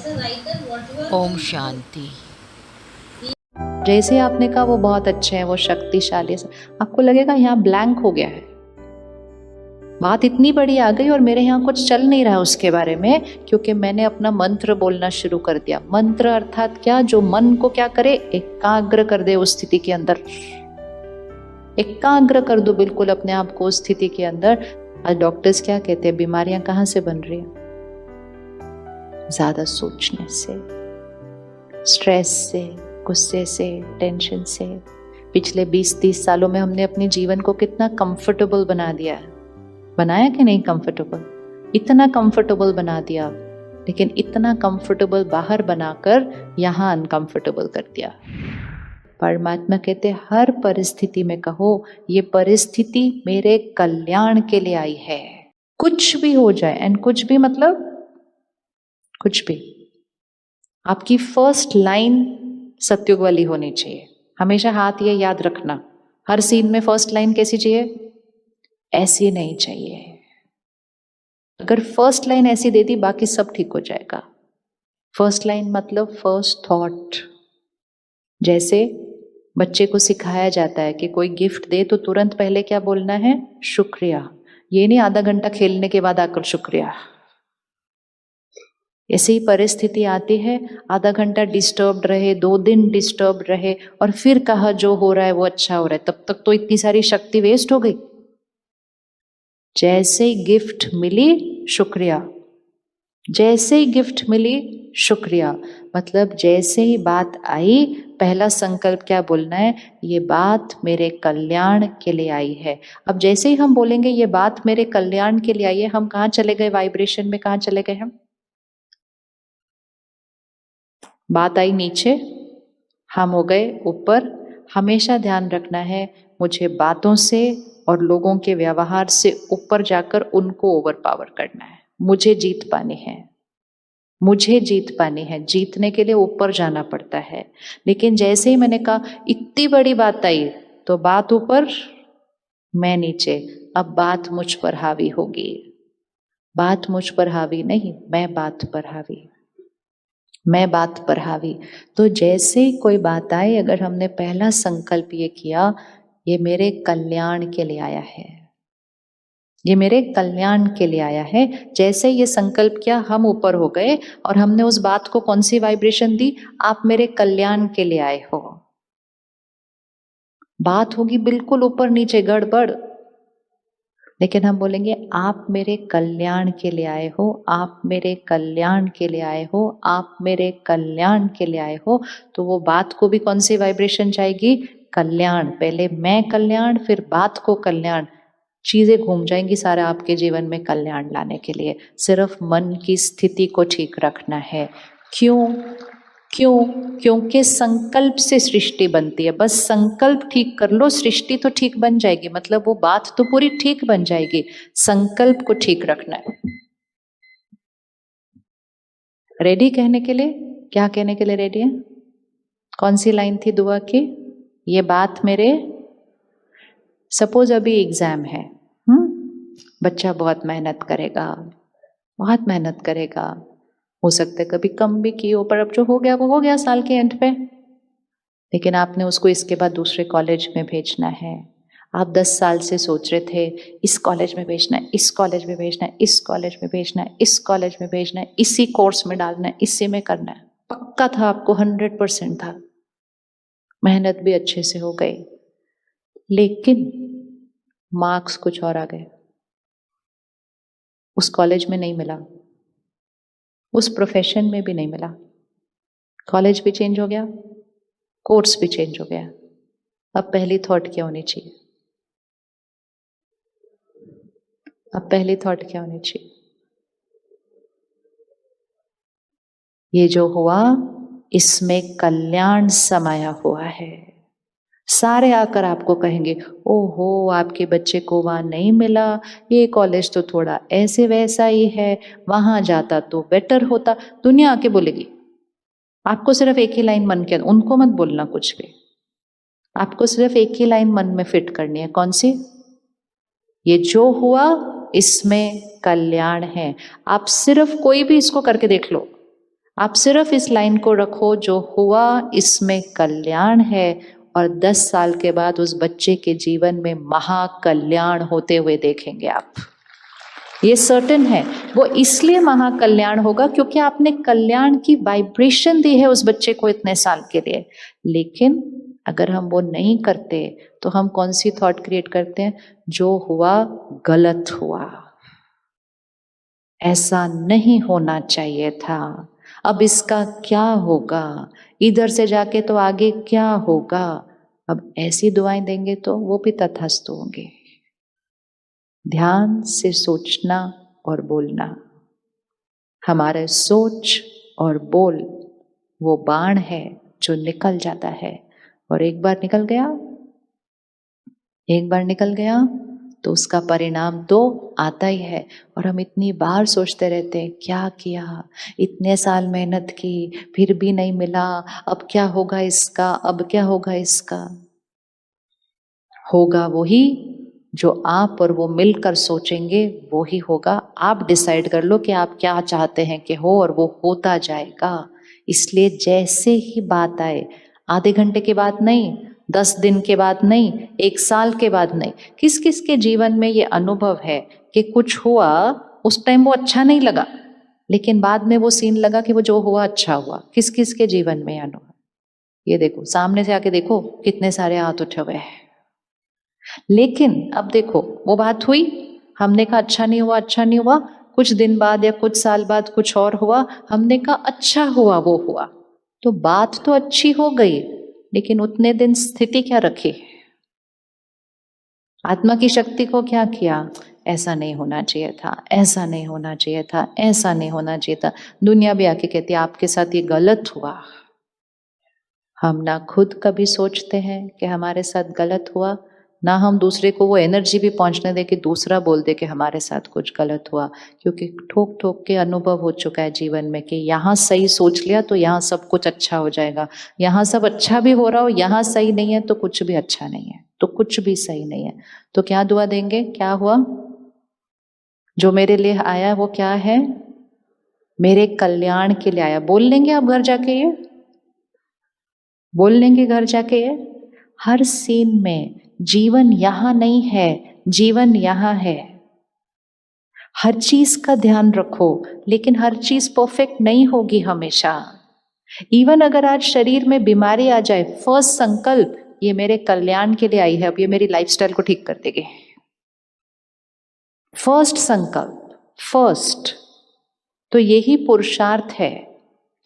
ओम शांति। जैसे आपने कहा वो बहुत अच्छे हैं, वो शक्तिशाली है, आपको लगेगा यहाँ ब्लैंक हो गया है, बात इतनी बड़ी आ गई और मेरे यहाँ कुछ चल नहीं रहा उसके बारे में, क्योंकि मैंने अपना मंत्र बोलना शुरू कर दिया। मंत्र अर्थात क्या? जो मन को क्या करे? एकाग्र कर दे उस स्थिति के अंदर। एकाग्र कर दो बिल्कुल अपने आप को उस स्थिति के अंदर। आज डॉक्टर्स क्या कहते हैं, बीमारियां कहाँ से बन रही हैं? ज्यादा सोचने से, स्ट्रेस से, गुस्से से, टेंशन से। पिछले 20-30 सालों में हमने अपने जीवन को कितना कंफर्टेबल बना दिया है, बनाया कि नहीं? कंफर्टेबल, इतना कंफर्टेबल बना दिया, लेकिन इतना कंफर्टेबल बाहर बनाकर यहाँ अनकंफर्टेबल कर दिया। परमात्मा कहते हर परिस्थिति में कहो ये परिस्थिति मेरे कल्याण के लिए आई है। कुछ भी हो जाए, एंड कुछ भी मतलब कुछ भी। आपकी फर्स्ट लाइन सत्युग वाली होनी चाहिए। हमेशा हाथ ये याद रखना, हर सीन में फर्स्ट लाइन कैसी चाहिए? ऐसी नहीं चाहिए। अगर फर्स्ट लाइन ऐसी दे दी, बाकी सब ठीक हो जाएगा। फर्स्ट लाइन मतलब फर्स्ट थॉट। जैसे बच्चे को सिखाया जाता है कि कोई गिफ्ट दे तो तुरंत पहले क्या बोलना है? शुक्रिया। ये नहीं आधा घंटा खेलने के बाद आकर शुक्रिया। ऐसी ही परिस्थिति आती है, आधा घंटा डिस्टर्ब रहे, 2 दिन डिस्टर्ब रहे, और फिर कहा जो हो रहा है वो अच्छा हो रहा है, तब तक तो इतनी सारी शक्ति वेस्ट हो गई। जैसे ही गिफ्ट मिली शुक्रिया, जैसे ही गिफ्ट मिली शुक्रिया, मतलब जैसे ही बात आई पहला संकल्प क्या बोलना है? ये बात मेरे कल्याण के लिए आई है। अब जैसे ही हम बोलेंगे ये बात मेरे कल्याण के लिए आई है, हम कहाँ चले गए? वाइब्रेशन में कहाँ चले गए हम? बात आई नीचे, हम हो गए ऊपर। हमेशा ध्यान रखना है, मुझे बातों से और लोगों के व्यवहार से ऊपर जाकर उनको ओवर पावर करना है। मुझे जीत पानी है, मुझे जीत पानी है। जीतने के लिए ऊपर जाना पड़ता है। लेकिन जैसे ही मैंने कहा इतनी बड़ी बात आई, तो बात ऊपर, मैं नीचे। अब बात मुझ पर हावी होगी। बात मुझ पर हावी नहीं, मैं बात पर हावी, मैं बात पर हावी। तो जैसे ही कोई बात आए, अगर हमने पहला संकल्प ये किया, ये मेरे कल्याण के लिए आया है, ये मेरे कल्याण के लिए आया है। जैसे ये संकल्प किया, हम ऊपर हो गए और हमने उस बात को कौन सी वाइब्रेशन दी? आप मेरे कल्याण के लिए आए हो। बात होगी बिल्कुल ऊपर नीचे गड़बड़, लेकिन हम बोलेंगे आप मेरे कल्याण के लिए आए हो, आप मेरे कल्याण के लिए आए हो, आप मेरे कल्याण के लिए आए हो। तो वो बात को भी कौन सी वाइब्रेशन जाएगी? कल्याण। पहले मैं कल्याण, फिर बात को कल्याण। चीजें घूम जाएंगी सारा आपके जीवन में कल्याण लाने के लिए। सिर्फ मन की स्थिति को ठीक रखना है। क्यों? क्यों? क्योंकि संकल्प से सृष्टि बनती है। बस संकल्प ठीक कर लो, सृष्टि तो ठीक बन जाएगी, मतलब वो बात तो पूरी ठीक बन जाएगी। संकल्प को ठीक रखना है। रेडी कहने के लिए? क्या कहने के लिए रेडी है? कौन सी लाइन थी दुआ की? ये बात मेरे, सपोज अभी एग्जाम है, बच्चा बहुत मेहनत करेगा, बहुत मेहनत करेगा, हो सकता है कभी कम भी की हो, पर अब जो हो गया वो हो गया साल के एंड पे। लेकिन आपने उसको इसके बाद दूसरे कॉलेज में भेजना है। आप 10 साल से सोच रहे थे इस कॉलेज में भेजना है, इस कॉलेज में भेजना है, इस कॉलेज में भेजना है, इस कॉलेज में भेजना है, इसी कोर्स में डालना है, इसी में करना है। पक्का था आपको, 100% था। मेहनत भी अच्छे से हो गई, लेकिन मार्क्स कुछ और आ गए। उस कॉलेज में नहीं मिला, उस प्रोफेशन में भी नहीं मिला। कॉलेज भी चेंज हो गया, कोर्स भी चेंज हो गया। अब पहली थॉट क्या होनी चाहिए? अब पहली थॉट क्या होनी चाहिए? ये जो हुआ इसमें कल्याण समाया हुआ है। सारे आकर आपको कहेंगे ओहो आपके बच्चे को वहां नहीं मिला, ये कॉलेज तो थोड़ा ऐसे वैसा ही है, वहां जाता तो बेटर होता। दुनिया आके बोलेगी। आपको सिर्फ एक ही लाइन मन के, उनको मत बोलना कुछ भी। आपको सिर्फ एक ही लाइन मन में फिट करनी है। कौन सी? ये जो हुआ इसमें कल्याण है। आप सिर्फ कोई भी इसको करके देख लो। आप सिर्फ इस लाइन को रखो, जो हुआ इसमें कल्याण है, और 10 साल के बाद उस बच्चे के जीवन में महाकल्याण होते हुए देखेंगे आप। ये सर्टेन है। वो इसलिए महाकल्याण होगा क्योंकि आपने कल्याण की वाइब्रेशन दी है उस बच्चे को इतने साल के लिए। लेकिन अगर हम वो नहीं करते तो हम कौन सी थॉट क्रिएट करते हैं? जो हुआ गलत हुआ, ऐसा नहीं होना चाहिए था, अब इसका क्या होगा, इधर से जाके तो आगे क्या होगा। अब ऐसी दुआएं देंगे तो वो भी तथास्तु होंगे। ध्यान से सोचना और बोलना। हमारे सोच और बोल वो बाण है जो निकल जाता है, और एक बार निकल गया तो उसका परिणाम तो आता ही है। और हम इतनी बार सोचते रहते हैं, क्या किया, इतने साल मेहनत की फिर भी नहीं मिला, अब क्या होगा इसका, अब क्या होगा इसका। होगा वही जो आप और वो मिलकर सोचेंगे, वो ही होगा। आप डिसाइड कर लो कि आप क्या चाहते हैं कि हो, और वो होता जाएगा। इसलिए जैसे ही बात आए, आधे घंटे के बाद नहीं, 10 दिन के बाद नहीं, 1 साल के बाद नहीं। किस किस के जीवन में ये अनुभव है कि कुछ हुआ, उस टाइम वो अच्छा नहीं लगा, लेकिन बाद में वो सीन लगा कि वो जो हुआ अच्छा हुआ? किस किस के जीवन में अनुभव? ये देखो, सामने से आके देखो, कितने सारे हाथ उठे हुए हैं। लेकिन अब देखो, वो बात हुई, हमने कहा अच्छा नहीं हुआ, अच्छा नहीं हुआ। कुछ दिन बाद या कुछ साल बाद कुछ और हुआ, हमने कहा अच्छा हुआ, वो हुआ। तो बात तो अच्छी हो गई, लेकिन उतने दिन स्थिति क्या रखी? आत्मा की शक्ति को क्या किया? ऐसा नहीं होना चाहिए था, ऐसा नहीं होना चाहिए था, ऐसा नहीं होना चाहिए था। दुनिया भी आके कहती है आपके साथ ये गलत हुआ। हम ना खुद कभी सोचते हैं कि हमारे साथ गलत हुआ, ना हम दूसरे को वो एनर्जी भी पहुंचने दे कि दूसरा बोल दे कि हमारे साथ कुछ गलत हुआ। क्योंकि ठोक ठोक के अनुभव हो चुका है जीवन में कि यहाँ सही सोच लिया तो यहाँ सब कुछ अच्छा हो जाएगा, यहाँ सब अच्छा भी हो रहा हो, यहाँ सही नहीं है तो कुछ भी अच्छा नहीं है, तो कुछ भी सही नहीं है। तो क्या दुआ देंगे? क्या हुआ? जो मेरे लिए आया वो क्या है? मेरे कल्याण के लिए आया। बोल लेंगे आप घर जाके, ये बोल लेंगे घर जाके। ये हर सीन में जीवन यहां नहीं है, जीवन यहां है। हर चीज का ध्यान रखो, लेकिन हर चीज परफेक्ट नहीं होगी हमेशा। इवन अगर आज शरीर में बीमारी आ जाए, फर्स्ट संकल्प ये मेरे कल्याण के लिए आई है, अब ये मेरी लाइफस्टाइल को ठीक कर देगी। फर्स्ट संकल्प, फर्स्ट। तो यही पुरुषार्थ है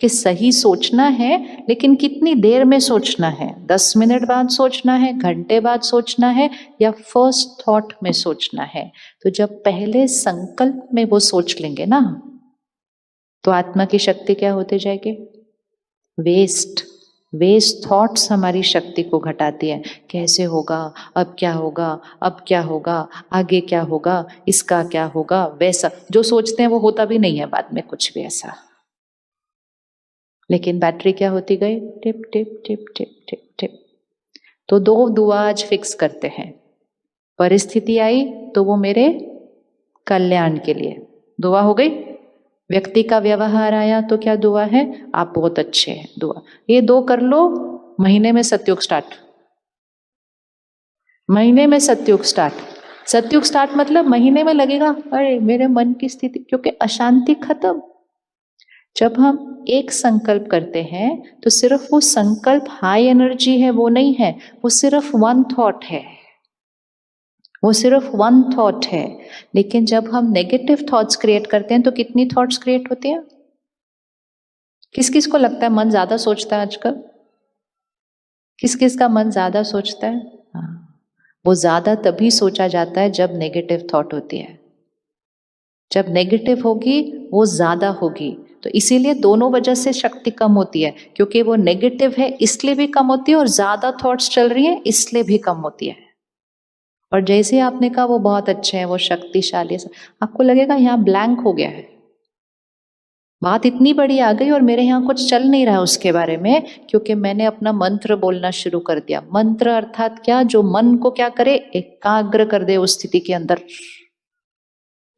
कि सही सोचना है, लेकिन कितनी देर में सोचना है? 10 मिनट बाद सोचना है, घंटे बाद सोचना है, या फर्स्ट थॉट में सोचना है? तो जब पहले संकल्प में वो सोच लेंगे ना, तो आत्मा की शक्ति क्या होते जाएगी? वेस्ट थॉट्स हमारी शक्ति को घटाती है। कैसे होगा, अब क्या होगा, अब क्या होगा, आगे क्या होगा, इसका क्या होगा, वैसा जो सोचते हैं वो होता भी नहीं है बाद में कुछ भी ऐसा। लेकिन बैटरी क्या होती गई? Tip tip tip tip tip tip. तो 2 दुआ आज फिक्स करते हैं। परिस्थिति आई तो वो मेरे कल्याण के लिए दुआ हो गई। व्यक्ति का व्यवहार आया तो क्या दुआ है? आप बहुत अच्छे हैं, दुआ। ये 2 कर लो, महीने में सतयुग स्टार्ट। महीने में सतयुग स्टार्ट। सतयुग स्टार्ट मतलब महीने में लगेगा अरे मेरे मन की स्थिति, क्योंकि अशांति खत्म। जब हम एक संकल्प करते हैं तो सिर्फ वो संकल्प हाई एनर्जी है वो नहीं है, वो सिर्फ 1 थॉट है, वो सिर्फ 1 थॉट है। लेकिन जब हम नेगेटिव थॉट्स क्रिएट करते हैं तो कितनी थॉट्स क्रिएट होती हैं? किस किस को लगता है मन ज्यादा सोचता है आजकल? किस किस का मन ज्यादा सोचता है? हाँ, वो ज्यादा तभी सोचा जाता है जब नेगेटिव थॉट होती है। जब नेगेटिव होगी वो ज्यादा होगी। तो इसीलिए दोनों वजह से शक्ति कम होती है, क्योंकि वो नेगेटिव है इसलिए भी कम होती है, और ज्यादा थॉट्स चल रही हैं इसलिए भी कम होती है। और जैसे आपने कहा वो बहुत अच्छे हैं, वो शक्तिशाली है, आपको लगेगा यहाँ ब्लैंक हो गया है, बात इतनी बड़ी आ गई और मेरे यहाँ कुछ चल नहीं रहा उसके बारे में, क्योंकि मैंने अपना मंत्र बोलना शुरू कर दिया। मंत्र अर्थात क्या? जो मन को क्या करे? एकाग्र कर दे उस स्थिति के अंदर।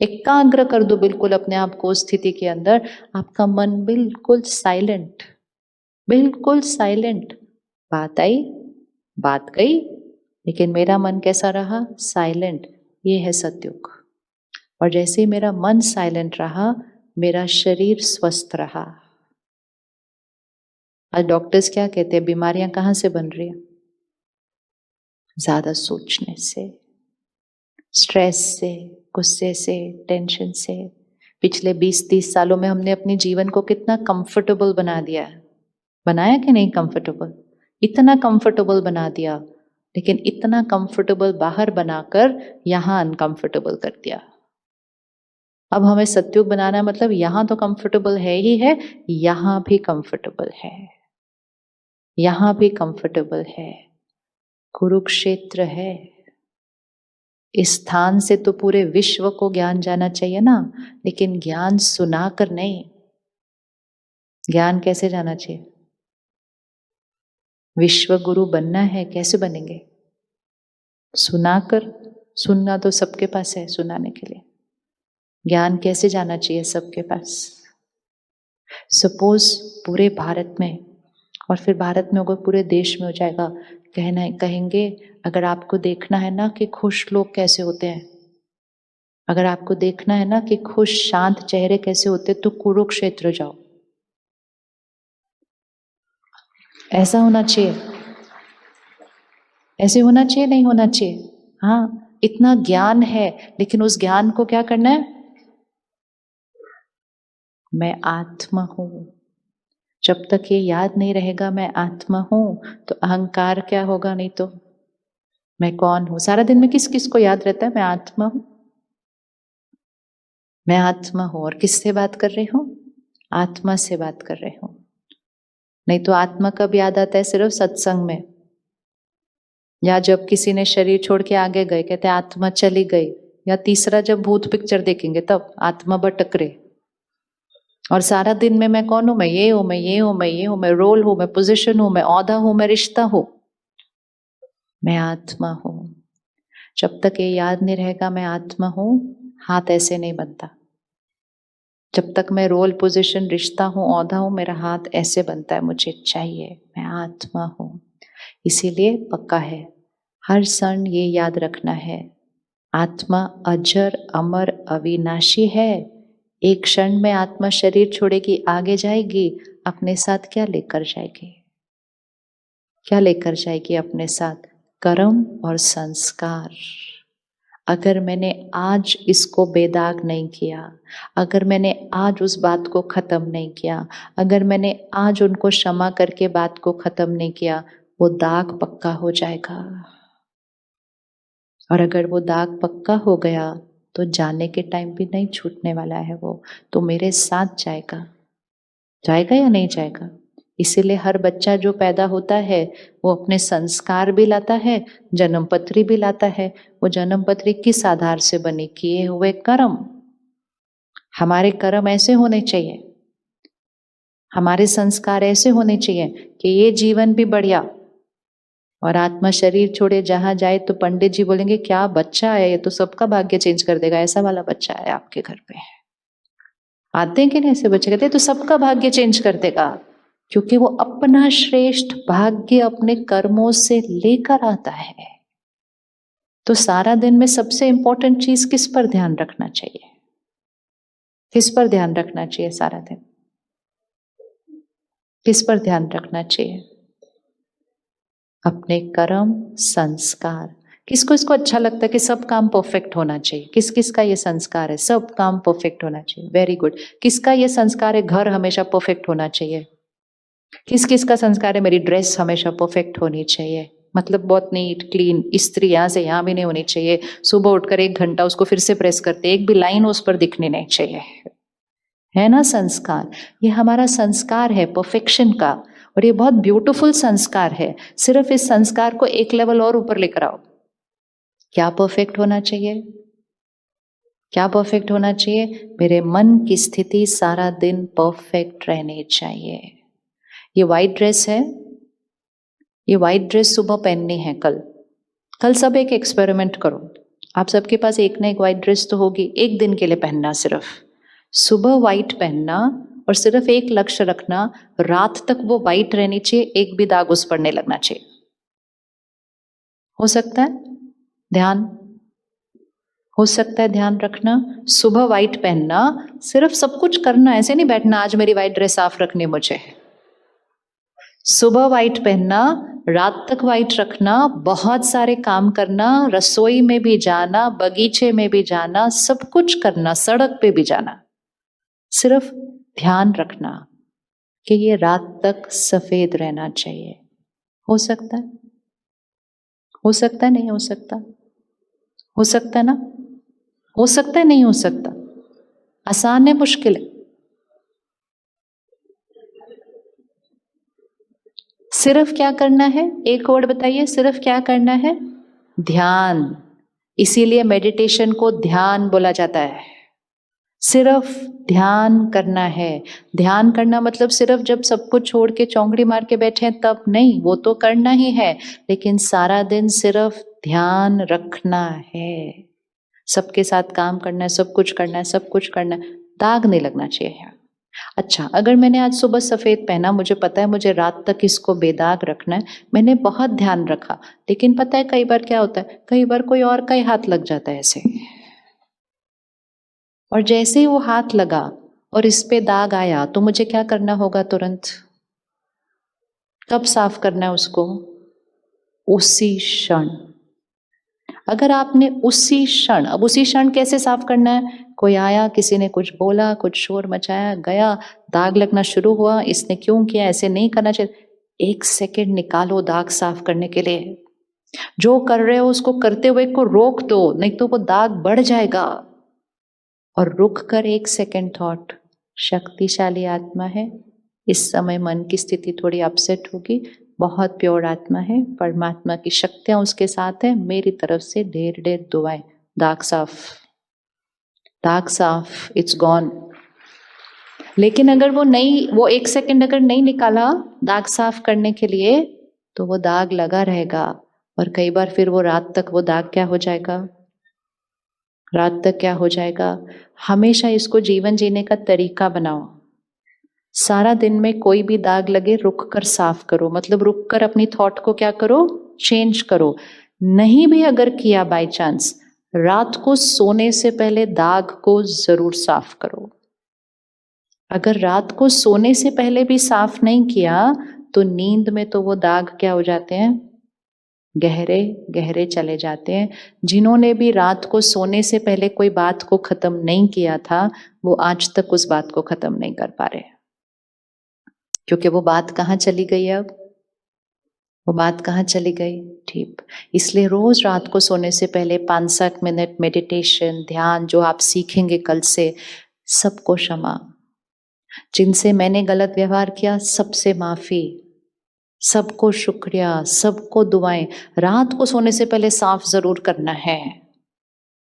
एकाग्र कर दो बिल्कुल अपने आप को उस स्थिति के अंदर, आपका मन बिल्कुल साइलेंट, बिल्कुल साइलेंट। बात आई, बात गई, लेकिन मेरा मन कैसा रहा? साइलेंट। ये है सतयुग। और जैसे ही मेरा मन साइलेंट रहा, मेरा शरीर स्वस्थ रहा। आज डॉक्टर्स क्या कहते हैं? बीमारियां कहां से बन रही है? ज्यादा सोचने से, स्ट्रेस से, गुस्से से, टेंशन से। पिछले 20-30 सालों में हमने अपने जीवन को कितना कंफर्टेबल बना दिया है। बनाया कि नहीं कंफर्टेबल? इतना कंफर्टेबल बना दिया, लेकिन इतना कंफर्टेबल बाहर बनाकर यहां अनकंफर्टेबल कर दिया। अब हमें सतयुग बनाना मतलब यहां तो कंफर्टेबल है ही है, यहां भी कंफर्टेबल है, यहां भी कंफर्टेबल है। कुरुक्षेत्र है। इस स्थान से तो पूरे विश्व को ज्ञान जाना चाहिए ना, लेकिन ज्ञान सुनाकर नहीं। ज्ञान कैसे जाना चाहिए? विश्व गुरु बनना है, कैसे बनेंगे? सुनाकर। सुनना तो सबके पास है सुनाने के लिए। ज्ञान कैसे जाना चाहिए सबके पास? सपोज पूरे भारत में, और फिर भारत में होगा पूरे देश में हो जाएगा, कहेंगे अगर आपको देखना है ना कि खुश लोग कैसे होते हैं, अगर आपको देखना है ना कि खुश शांत चेहरे कैसे होते, तो कुरुक्षेत्र जाओ। ऐसा होना चाहिए, ऐसे होना चाहिए, नहीं होना चाहिए? हाँ, इतना ज्ञान है, लेकिन उस ज्ञान को क्या करना है? मैं आत्मा हूं। जब तक ये याद नहीं रहेगा मैं आत्मा हूं, तो अहंकार क्या होगा? नहीं तो मैं कौन हूं? सारा दिन में किस किस को याद रहता है मैं आत्मा हूं, मैं आत्मा हूं। और किससे बात कर रही हूं? आत्मा से बात कर रही हूं। नहीं तो आत्मा कब याद आता है? सिर्फ सत्संग में, या जब किसी ने शरीर छोड़ के आगे गए, कहते आत्मा चली गई, या तीसरा जब भूत पिक्चर देखेंगे तब आत्मा भटक रहे। और सारा दिन में मैं कौन हूं? मैं ये हूं, मैं ये हूं, मैं ये हूं, मैं रोल हूं, मैं पोजीशन हूं, मैं औहदा हूं, मैं रिश्ता हूं, मैं आत्मा हूं। जब तक ये याद नहीं रहेगा मैं आत्मा हूं, हाथ ऐसे नहीं बनता। जब तक मैं रोल, पोजीशन, रिश्ता हूं, औहदा हूं, मेरा हाथ ऐसे बनता है, मुझे चाहिए, मैं आत्मा हूं। इसीलिए पक्का है, हर क्षण ये याद रखना है, आत्मा अजर अमर अविनाशी है। एक क्षण में आत्मा शरीर छोड़ेगी, आगे जाएगी, अपने साथ क्या लेकर जाएगी? क्या लेकर जाएगी अपने साथ? कर्म और संस्कार। अगर मैंने आज इसको बेदाग नहीं किया, अगर मैंने आज उस बात को खत्म नहीं किया, अगर मैंने आज उनको क्षमा करके बात को खत्म नहीं किया, वो दाग पक्का हो जाएगा। और अगर वो दाग पक्का हो गया तो जाने के टाइम भी नहीं छूटने वाला है, वो तो मेरे साथ जाएगा। जाएगा या नहीं जाएगा? इसीलिए हर बच्चा जो पैदा होता है वो अपने संस्कार भी लाता है, जन्म पत्री भी लाता है। वो जन्म पत्री किस आधार से बनी? किए हुए कर्म। हमारे कर्म ऐसे होने चाहिए, हमारे संस्कार ऐसे होने चाहिए कि ये जीवन भी बढ़िया, और आत्मा शरीर छोड़े जहां जाए तो पंडित जी बोलेंगे क्या बच्चा है, ये तो सबका भाग्य चेंज कर देगा, ऐसा वाला बच्चा है आपके घर पे। आते हैं कि नहीं ऐसे बच्चे? कहते हैं तो सबका भाग्य चेंज कर देगा, क्योंकि वो अपना श्रेष्ठ भाग्य अपने कर्मों से लेकर आता है। तो सारा दिन में सबसे इंपॉर्टेंट चीज किस पर ध्यान रखना चाहिए? किस पर ध्यान रखना चाहिए सारा दिन? किस पर ध्यान रखना चाहिए? अपने कर्म, संस्कार। किसको इसको अच्छा लगता है कि सब काम परफेक्ट होना चाहिए? किस किस का ये संस्कार है सब काम परफेक्ट होना चाहिए? Very good. किसका ये संस्कार है घर हमेशा परफेक्ट होना चाहिए? किस किस का संस्कार है मेरी ड्रेस हमेशा परफेक्ट होनी चाहिए, मतलब बहुत नीट क्लीन, इस्त्री यहाँ से यहाँ भी नहीं होनी चाहिए, सुबह उठकर 1 घंटा उसको फिर से प्रेस करते, एक भी लाइन उस पर दिखनी नहीं चाहिए, है ना संस्कार? ये हमारा संस्कार है परफेक्शन का, और ये बहुत ब्यूटीफुल संस्कार है। सिर्फ इस संस्कार को एक लेवल और ऊपर लेकर आओ। क्या परफेक्ट होना चाहिए? क्या परफेक्ट होना चाहिए? मेरे मन की स्थिति सारा दिन परफेक्ट रहनी चाहिए। ये व्हाइट ड्रेस है, ये व्हाइट ड्रेस सुबह पहननी है, कल सब एक एक्सपेरिमेंट करो। आप सबके पास एक ना एक वाइट ड्रेस तो होगी, एक दिन के लिए पहनना, सिर्फ सुबह वाइट पहनना और सिर्फ एक लक्ष्य रखना, रात तक वो वाइट रहनी चाहिए, एक भी दाग उस पर नहीं लगना चाहिए। हो सकता है? ध्यान हो सकता है, ध्यान रखना। सुबह वाइट पहनना, सिर्फ सब कुछ करना, ऐसे नहीं बैठना आज मेरी वाइट ड्रेस साफ रखनी मुझे। सुबह वाइट पहनना, रात तक वाइट रखना, बहुत सारे काम करना, रसोई में भी जाना, बगीचे में भी जाना, सब कुछ करना, सड़क पे भी जाना, सिर्फ ध्यान रखना कि ये रात तक सफेद रहना चाहिए। हो सकता है? हो सकता है? नहीं हो सकता? हो सकता है ना? हो सकता है? नहीं हो सकता? आसान है, मुश्किल है? सिर्फ क्या करना है? एक वर्ड बताइए, सिर्फ क्या करना है? ध्यान। इसीलिए मेडिटेशन को ध्यान बोला जाता है। सिर्फ ध्यान करना है। ध्यान करना मतलब सिर्फ जब सब कुछ छोड़ के चौंकड़ी मार के बैठे हैं तब नहीं, वो तो करना ही है, लेकिन सारा दिन सिर्फ ध्यान रखना है। सबके साथ काम करना है, सब कुछ करना है, सब कुछ करना है, दाग नहीं लगना चाहिए। अच्छा, अगर मैंने आज सुबह सफेद पहना, मुझे पता है मुझे रात तक इसको बेदाग रखना है, मैंने बहुत ध्यान रखा, लेकिन पता है कई बार क्या होता है, कई बार कोई और का ही हाथ लग जाता है ऐसे, और जैसे ही वो हाथ लगा और इस पे दाग आया तो मुझे क्या करना होगा? तुरंत कब साफ करना है उसको? उसी क्षण। अगर आपने उसी क्षण, अब उसी क्षण कैसे साफ करना है? कोई आया, किसी ने कुछ बोला, कुछ शोर मचाया, गया, दाग लगना शुरू हुआ, इसने क्यों किया, ऐसे नहीं करना चाहिए। 1 सेकेंड निकालो दाग साफ करने के लिए। जो कर रहे हो उसको करते हुए को रोक दो, नहीं तो वो दाग बढ़ जाएगा। और रुक कर 1 सेकेंड थॉट, शक्तिशाली आत्मा है, इस समय मन की स्थिति थोड़ी अपसेट होगी, बहुत प्योर आत्मा है, परमात्मा की शक्तियां उसके साथ है, मेरी तरफ से ढेर ढेर दुआएं, दाग साफ, दाग साफ, इट्स गॉन। लेकिन अगर वो नहीं, वो 1 सेकेंड अगर नहीं निकाला दाग साफ करने के लिए, तो वो दाग लगा रहेगा, और कई बार फिर वो रात तक वो दाग क्या हो जाएगा? रात तक क्या हो जाएगा? हमेशा इसको जीवन जीने का तरीका बनाओ। सारा दिन में कोई भी दाग लगे, रुक कर साफ करो, मतलब रुक कर अपनी थॉट को क्या करो? चेंज करो। नहीं भी अगर किया बाय चांस, रात को सोने से पहले दाग को जरूर साफ करो। अगर रात को सोने से पहले भी साफ नहीं किया तो नींद में तो वो दाग क्या हो जाते हैं? गहरे गहरे चले जाते हैं। जिन्होंने भी रात को सोने से पहले कोई बात को खत्म नहीं किया था, वो आज तक उस बात को खत्म नहीं कर पा रहे, क्योंकि वो बात कहाँ चली गई? अब वो बात कहाँ चली गई? ठीक। इसलिए रोज रात को सोने से पहले 5-7 मिनट मेडिटेशन, ध्यान जो आप सीखेंगे कल से, सबको क्षमा। जिनसे मैंने गलत व्यवहार किया सबसे माफी, सबको शुक्रिया, सबको दुआएं। रात को सोने से पहले साफ जरूर करना है,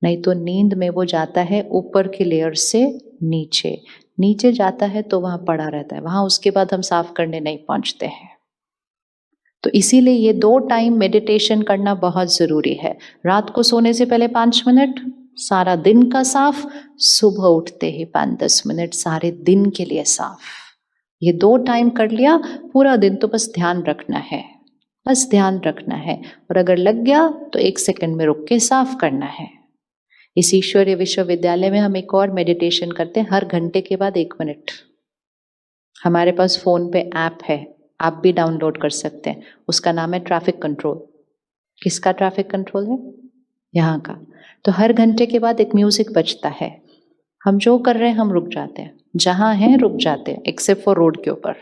नहीं तो नींद में वो जाता है ऊपर की लेयर से नीचे, नीचे जाता है तो वहां पड़ा रहता है, वहां उसके बाद हम साफ करने नहीं पहुंचते हैं। तो इसीलिए ये 2 टाइम मेडिटेशन करना बहुत जरूरी है। रात को सोने से पहले 5 मिनट, सारा दिन का साफ, सुबह उठते ही 5-10 मिनट, सारे दिन के लिए साफ। ये 2 टाइम कर लिया, पूरा दिन तो बस ध्यान रखना है, बस ध्यान रखना है, और अगर लग गया तो 1 सेकेंड में रुक के साफ करना है। इस ईश्वरीय विश्वविद्यालय में हम एक और मेडिटेशन करते हैं, हर घंटे के बाद 1 मिनट। हमारे पास फोन पे ऐप है, आप भी डाउनलोड कर सकते हैं, उसका नाम है ट्रैफिक कंट्रोल। किसका ट्रैफिक कंट्रोल है? यहाँ का। तो हर घंटे के बाद एक म्यूजिक बजता है, हम जो कर रहे हैं हम रुक जाते हैं, जहां हैं रुक जाते हैं, एक्सेप्ट फॉर रोड के ऊपर,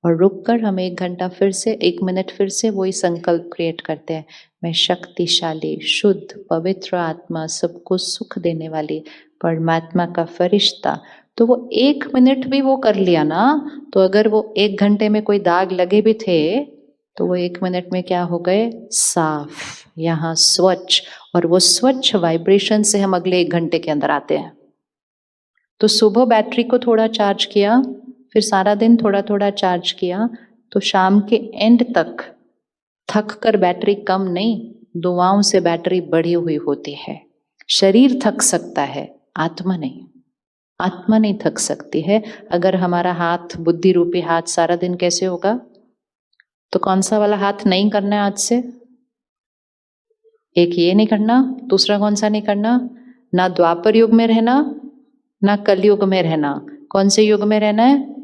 और रुक कर हम 1 घंटा फिर से, 1 मिनट फिर से वही संकल्प क्रिएट करते हैं, मैं शक्तिशाली, शुद्ध, पवित्र आत्मा, सबको सुख देने वाली परमात्मा का फरिश्ता। तो वो 1 मिनट भी वो कर लिया ना, तो अगर वो 1 घंटे में कोई दाग लगे भी थे तो वो 1 मिनट में क्या हो गए? साफ, यहाँ स्वच्छ, और वो स्वच्छ वाइब्रेशन से हम अगले 1 घंटे के अंदर आते हैं। तो सुबह बैटरी को थोड़ा चार्ज किया, फिर सारा दिन थोड़ा थोड़ा चार्ज किया, तो शाम के एंड तक थक कर बैटरी कम नहीं, दुआओं से बैटरी बढ़ी हुई होती है। शरीर थक सकता है, आत्मा नहीं। आत्मा नहीं थक सकती है। अगर हमारा हाथ, बुद्धि रूपी हाथ सारा दिन कैसे होगा, तो कौन सा वाला हाथ नहीं करना है आज से? एक ये नहीं करना, दूसरा कौन सा नहीं करना? ना द्वापर युग में रहना, ना कलयुग में रहना। कौन से युग में रहना है?